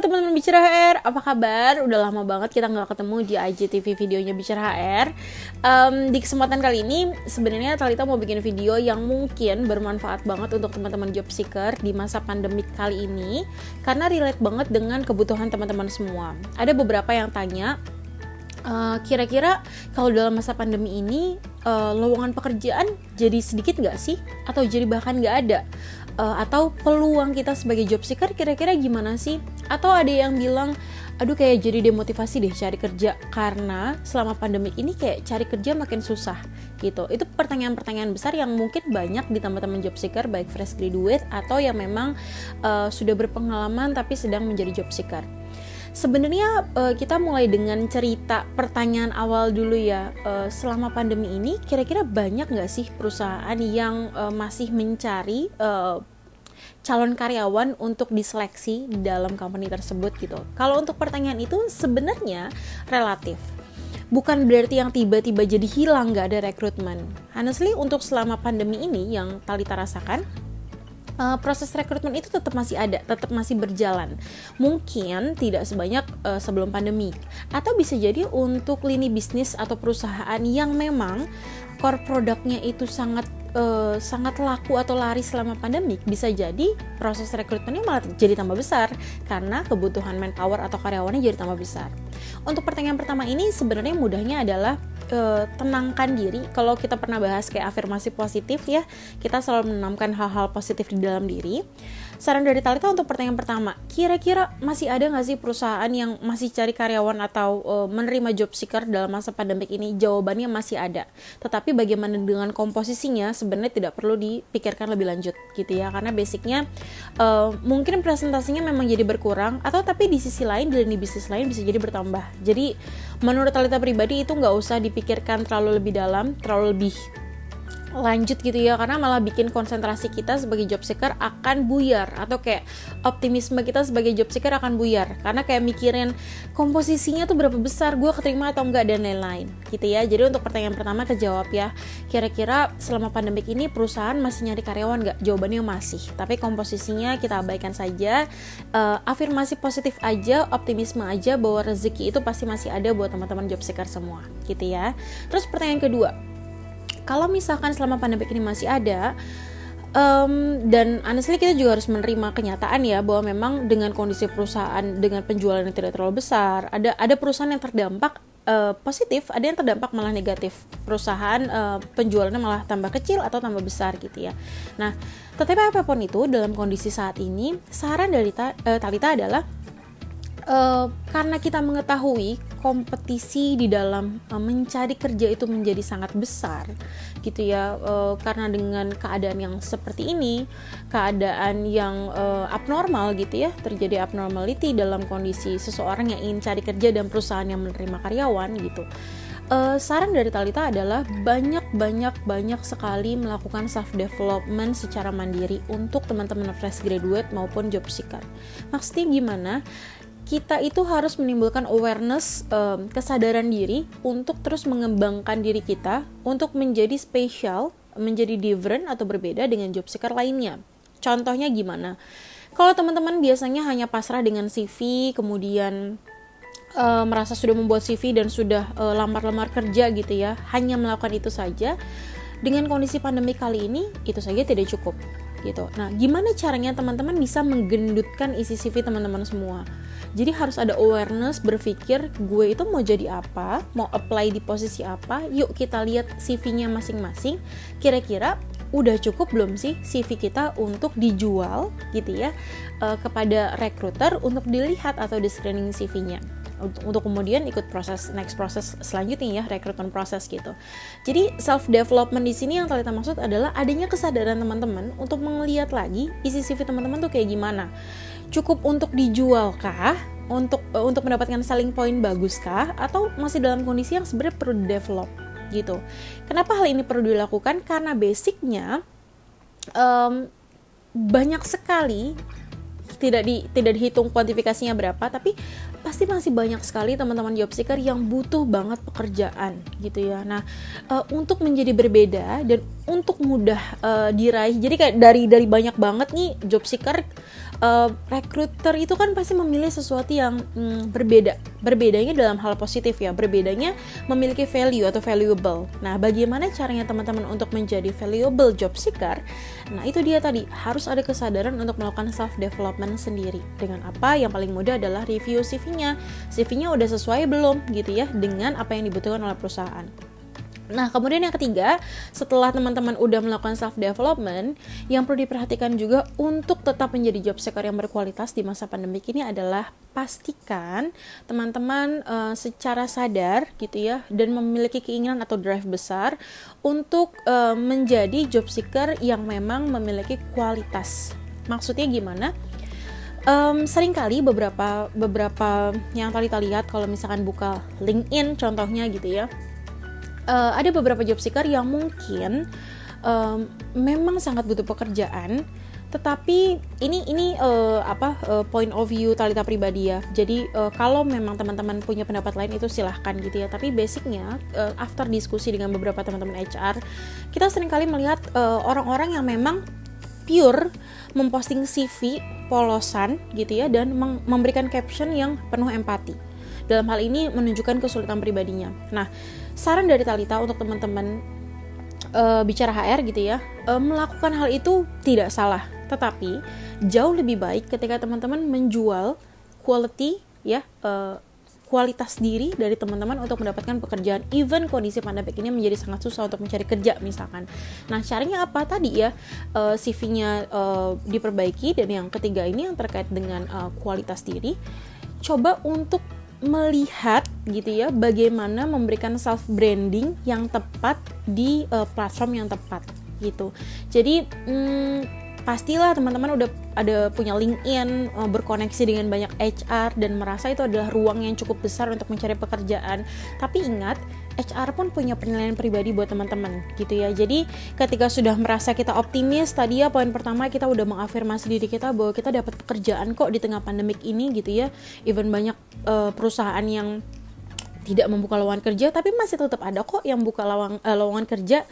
Halo teman-teman Bicara HR, apa kabar? Udah lama banget kita nggak ketemu di IGTV videonya Bicara HR. Di kesempatan kali ini sebenarnya Talita mau bikin video yang mungkin bermanfaat banget untuk teman-teman job seeker di masa pandemik kali ini, karena relate banget dengan kebutuhan teman-teman semua. Ada beberapa yang tanya, kira-kira kalau dalam masa pandemi ini lowongan pekerjaan jadi sedikit nggak sih? Atau jadi bahkan nggak ada? Atau peluang kita sebagai job seeker kira-kira gimana sih? Atau ada yang bilang, aduh kayak jadi demotivasi deh cari kerja karena selama pandemik ini kayak cari kerja makin susah gitu. Itu pertanyaan-pertanyaan besar yang mungkin banyak di teman-teman job seeker, baik fresh graduate atau yang memang sudah berpengalaman tapi sedang menjadi job seeker. Sebenarnya kita mulai dengan cerita pertanyaan awal dulu ya. Selama pandemi ini kira-kira banyak nggak sih perusahaan yang masih mencari calon karyawan untuk diseleksi di dalam company tersebut gitu. Kalau untuk pertanyaan itu sebenarnya relatif. Bukan berarti yang tiba-tiba jadi hilang nggak ada rekrutmen. Honestly untuk selama pandemi ini yang Talita rasakan, proses rekrutmen itu tetap masih ada, tetap masih berjalan. Mungkin tidak sebanyak sebelum pandemi. Atau bisa jadi untuk lini bisnis atau perusahaan yang memang core produknya itu sangat laku atau laris selama pandemik, bisa jadi proses rekrutmennya malah jadi tambah besar karena kebutuhan manpower atau karyawannya jadi tambah besar. Untuk pertanyaan pertama ini sebenarnya mudahnya adalah tenangkan diri. Kalau kita pernah bahas kayak afirmasi positif ya, kita selalu menanamkan hal-hal positif di dalam diri. Saran dari Talita untuk pertanyaan pertama, kira-kira masih ada nggak sih perusahaan yang masih cari karyawan atau menerima job seeker dalam masa pandemik ini? Jawabannya masih ada. Tetapi bagaimana dengan komposisinya sebenarnya tidak perlu dipikirkan lebih lanjut gitu ya, karena basicnya mungkin presentasinya memang jadi berkurang, atau tapi di sisi lain, di lini bisnis lain bisa jadi bertambah. Jadi menurut Talita pribadi itu nggak usah dipikirkan terlalu lebih dalam, terlalu lebih lanjut gitu ya, karena malah bikin konsentrasi kita sebagai job seeker akan buyar, atau kayak optimisme kita sebagai job seeker akan buyar karena kayak mikirin komposisinya tuh berapa besar, gue keterima atau enggak dan lain-lain gitu ya. Jadi untuk pertanyaan pertama kejawab ya, kira-kira selama pandemik ini perusahaan masih nyari karyawan nggak? Jawabannya masih, tapi komposisinya kita abaikan saja. Afirmasi positif aja, optimisme aja bahwa rezeki itu pasti masih ada buat teman-teman job seeker semua gitu ya. Terus pertanyaan kedua, kalau misalkan selama pandemi ini masih ada, dan honestly kita juga harus menerima kenyataan ya, bahwa memang dengan kondisi perusahaan dengan penjualan yang tidak terlalu besar, ada perusahaan yang terdampak positif, ada yang terdampak malah negatif. Perusahaan penjualannya malah tambah kecil atau tambah besar gitu ya. Nah, tetapi apapun itu dalam kondisi saat ini, saran dari Talita adalah karena kita mengetahui kompetisi di dalam mencari kerja itu menjadi sangat besar gitu ya, karena dengan keadaan yang seperti ini, keadaan yang abnormal gitu ya, terjadi abnormality dalam kondisi seseorang yang ingin cari kerja dan perusahaan yang menerima karyawan gitu. Saran dari Talita adalah banyak sekali melakukan self development secara mandiri untuk teman-teman fresh graduate maupun job seeker. Maksudnya gimana? Kita itu harus menimbulkan awareness, kesadaran diri untuk terus mengembangkan diri kita untuk menjadi spesial, menjadi different atau berbeda dengan job seeker lainnya. Contohnya gimana? Kalau teman-teman biasanya hanya pasrah dengan CV, kemudian merasa sudah membuat CV dan sudah lamar-lamar kerja gitu ya, hanya melakukan itu saja, dengan kondisi pandemi kali ini itu saja tidak cukup gitu. Nah, gimana caranya teman-teman bisa menggendutkan isi CV teman-teman semua? Jadi harus ada awareness, berpikir gue itu mau jadi apa, mau apply di posisi apa, yuk kita lihat CV-nya masing-masing, kira-kira udah cukup belum sih CV kita untuk dijual gitu ya, kepada recruiter untuk dilihat atau di screening CV-nya. Untuk kemudian ikut next proses selanjutnya ya, rekrutmen proses gitu. Jadi self development di sini yang Talita maksud adalah adanya kesadaran teman-teman untuk melihat lagi isi CV teman-teman tuh kayak gimana. Cukup untuk dijual kah? Untuk mendapatkan selling point bagus kah? Atau masih dalam kondisi yang sebenarnya perlu develop gitu. Kenapa hal ini perlu dilakukan? Karena basicnya banyak sekali, tidak dihitung kuantifikasinya berapa, tapi pasti masih banyak sekali teman-teman job seeker yang butuh banget pekerjaan gitu ya. Nah, untuk menjadi berbeda dan untuk mudah diraih, jadi kayak dari banyak banget nih job seeker recruiter itu kan pasti memilih sesuatu yang berbeda. Berbedanya dalam hal positif ya, berbedanya memiliki value atau valuable. Nah, bagaimana caranya teman-teman untuk menjadi valuable job seeker? Nah, itu dia tadi, harus ada kesadaran untuk melakukan self development sendiri. Dengan apa? Yang paling mudah adalah review CV-nya. CV-nya udah sesuai belum gitu ya dengan apa yang dibutuhkan oleh perusahaan. Nah, kemudian yang ketiga, setelah teman-teman udah melakukan self-development, yang perlu diperhatikan juga untuk tetap menjadi job seeker yang berkualitas di masa pandemi ini adalah pastikan teman-teman secara sadar gitu ya, dan memiliki keinginan atau drive besar untuk menjadi job seeker yang memang memiliki kualitas. Maksudnya gimana? Seringkali beberapa yang tadi kita lihat kalau misalkan buka LinkedIn contohnya gitu ya, ada beberapa job seeker yang mungkin memang sangat butuh pekerjaan, tetapi ini point of view Thalita pribadi ya. Jadi kalau memang teman-teman punya pendapat lain itu silahkan gitu ya. Tapi basicnya after diskusi dengan beberapa teman-teman HR, kita seringkali melihat orang-orang yang memang pure memposting CV polosan gitu ya, dan memberikan caption yang penuh empati. Dalam hal ini menunjukkan kesulitan pribadinya. Nah, saran dari Thalita untuk teman-teman bicara HR gitu ya, melakukan hal itu tidak salah, tetapi jauh lebih baik ketika teman-teman menjual quality ya, kualitas diri dari teman-teman untuk mendapatkan pekerjaan, even kondisi pandemi ini menjadi sangat susah untuk mencari kerja misalkan. Nah, caranya apa tadi ya, CV-nya diperbaiki, dan yang ketiga ini yang terkait dengan kualitas diri, coba untuk melihat gitu ya bagaimana memberikan self branding yang tepat di platform yang tepat gitu. Jadi pastilah teman-teman udah ada punya LinkedIn, berkoneksi dengan banyak HR dan merasa itu adalah ruang yang cukup besar untuk mencari pekerjaan. Tapi ingat, HR pun punya penilaian pribadi buat teman-teman gitu ya. Jadi ketika sudah merasa kita optimis tadi ya, poin pertama kita udah mengafirmasi diri kita bahwa kita dapat pekerjaan kok di tengah pandemik ini gitu ya. Even banyak perusahaan yang tidak membuka lowongan kerja, tapi masih tetap ada kok yang buka lowongan kerja.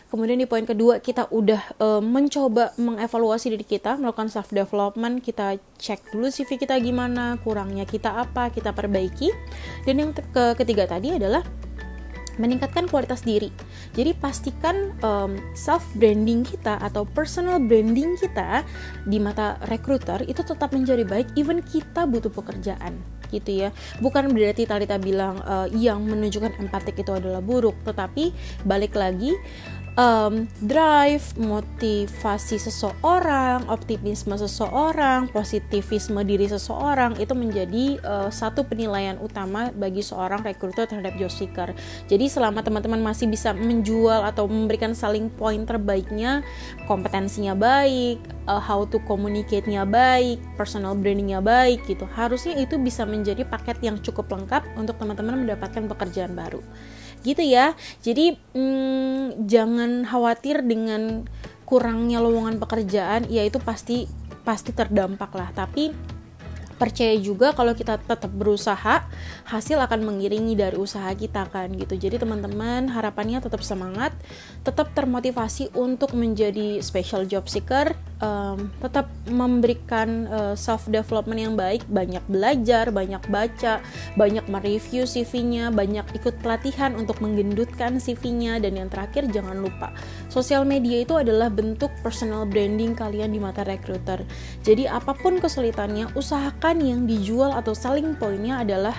Kemudian di poin kedua, kita udah mencoba mengevaluasi diri kita, melakukan self development, kita cek dulu CV kita gimana, kurangnya kita apa, kita perbaiki. Dan yang ketiga tadi adalah meningkatkan kualitas diri. Jadi pastikan self branding kita atau personal branding kita di mata recruiter itu tetap menjadi baik even kita butuh pekerjaan gitu ya. Bukan berarti Thalita bilang yang menunjukkan empatik itu adalah buruk, tetapi balik lagi, drive, motivasi seseorang, optimisme seseorang, positivisme diri seseorang itu menjadi satu penilaian utama bagi seorang recruiter terhadap job seeker. Jadi selama teman-teman masih bisa menjual atau memberikan selling point terbaiknya, kompetensinya baik, how to communicate-nya baik, personal branding-nya baik gitu, harusnya itu bisa menjadi paket yang cukup lengkap untuk teman-teman mendapatkan pekerjaan baru. Gitu ya. Jadi jangan khawatir dengan kurangnya lowongan pekerjaan, ya itu pasti terdampak lah. Tapi percaya juga kalau kita tetap berusaha, hasil akan mengiringi dari usaha kita kan gitu. Jadi teman-teman harapannya tetap semangat, tetap termotivasi untuk menjadi special job seeker, tetap memberikan self development yang baik, banyak belajar, banyak baca, banyak mereview CV-nya, banyak ikut pelatihan untuk menggendutkan CV-nya, dan yang terakhir jangan lupa, sosial media itu adalah bentuk personal branding kalian di mata recruiter. Jadi apapun kesulitannya, usahakan yang dijual atau selling point-nya adalah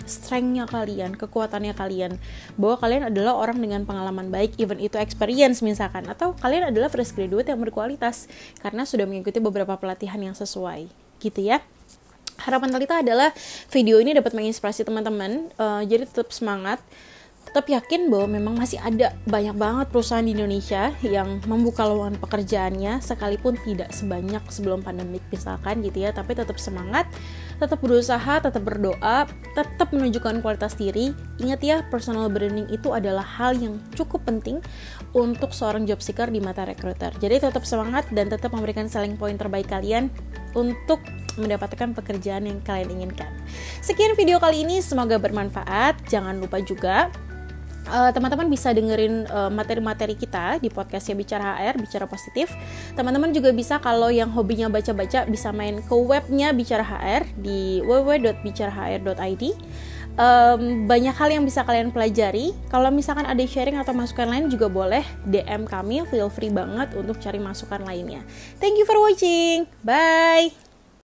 strength-nya kalian, kekuatannya kalian, bahwa kalian adalah orang dengan pengalaman baik, even itu experience misalkan, atau kalian adalah fresh graduate yang berkualitas karena sudah mengikuti beberapa pelatihan yang sesuai gitu ya. Harapan Thalita adalah video ini dapat menginspirasi teman-teman, jadi tetap semangat, tetap yakin bahwa memang masih ada banyak banget perusahaan di Indonesia yang membuka lowongan pekerjaannya, sekalipun tidak sebanyak sebelum pandemik misalkan gitu ya. Tapi tetap semangat, tetap berusaha, tetap berdoa, tetap menunjukkan kualitas diri. Ingat ya, personal branding itu adalah hal yang cukup penting untuk seorang job seeker di mata recruiter. Jadi tetap semangat dan tetap memberikan selling point terbaik kalian untuk mendapatkan pekerjaan yang kalian inginkan. Sekian video kali ini, semoga bermanfaat. Jangan lupa juga teman-teman bisa dengerin materi-materi kita di podcastnya Bicara HR, Bicara Positif. Teman-teman juga bisa, kalau yang hobinya baca-baca, bisa main ke webnya Bicara HR di www.bicarahr.id. Banyak hal yang bisa kalian pelajari. Kalau misalkan ada sharing atau masukan lain juga boleh DM kami, feel free banget untuk cari masukan lainnya. Thank you for watching, bye.